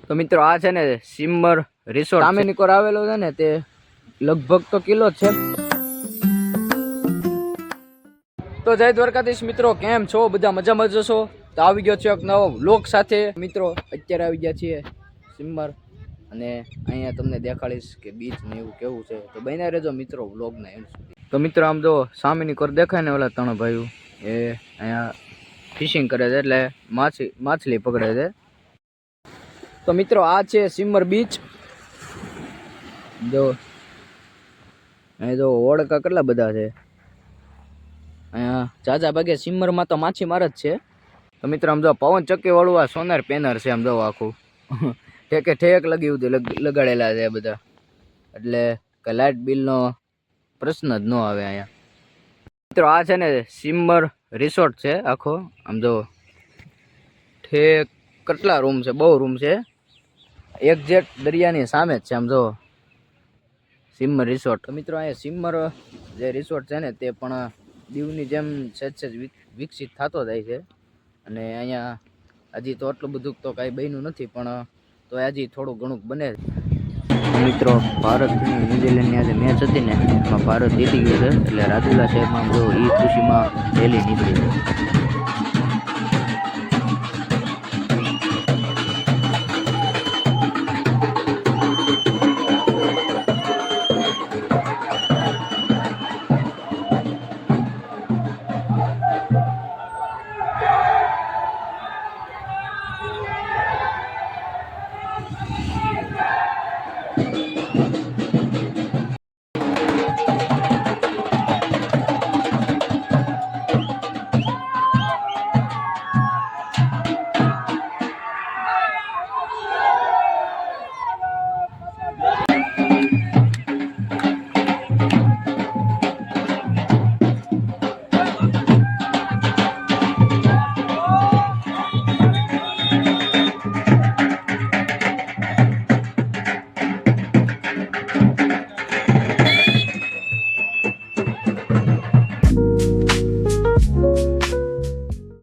તો મિત્રો આ છે ને સિમર રિસોર્ટ સામેની કોર આવેલો છે ને તે લગભગ તો કિલો જ છે. તો જય દ્વારકાધીશ મિત્રો, કેમ છો બધા? મજામાં જશો? તો આવી ગયો છે એક નવો વ્લોગ સાથે. મિત્રો અત્યારે આવી ગયા છીએ સિમર અને અહીંયા તમને દેખાડીશ કે બીચ ને એવું કેવું છે. તો બન્યા રહેજો મિત્રો વ્લોગના એન્ડ સુધી. તો મિત્રો આમ જો સામેની કોર દેખાય ને ઓલા ત્રણ ભાઈઓ એ અહીંયા ફિશિંગ કરે છે, એટલે માછલી પકડે છે. તો મિત્રો આ છે સિમર બીચ. જો અહીં જો ઓળકા કેટલા બધા છે. અહીંયા જાજા ભાગે સિમરમાં તો માછીમાર જ છે. તો મિત્રો આમ જો પવન ચક્કી વાળું આ સોનાર પેનર છે. આમ જો આખું ઠેકે ઠેક લગાડેલા છે બધા, એટલે કે લાઇટ બિલનો પ્રશ્ન જ ન આવે અહીંયા. મિત્રો આ છે ને સિમર રિસોર્ટ છે આખો. આમ જો ઠેક કેટલા રૂમ છે, બહુ રૂમ છે. એક્ઝેક્ટ દરિયાની સામે જ છે આમ જો સિમર રિસોર્ટ. તો મિત્રો અહીંયા સિમર જે રિસોર્ટ છે ને તે પણ દીવની જેમ સહેજ વિકસિત થતો જાય છે. અને અહીંયા હજી તો આટલું બધું તો કાંઈ બન્યું નથી, પણ તો હજી થોડું ઘણું બને. મિત્રો ભારત ન્યુઝીલેન્ડની આજે મેચ હતી ને એમાં ભારત જીતી ગયું છે, એટલે રાજુલા શહેરમાં જો એ ખુશીમાં રેલી નીકળી છે.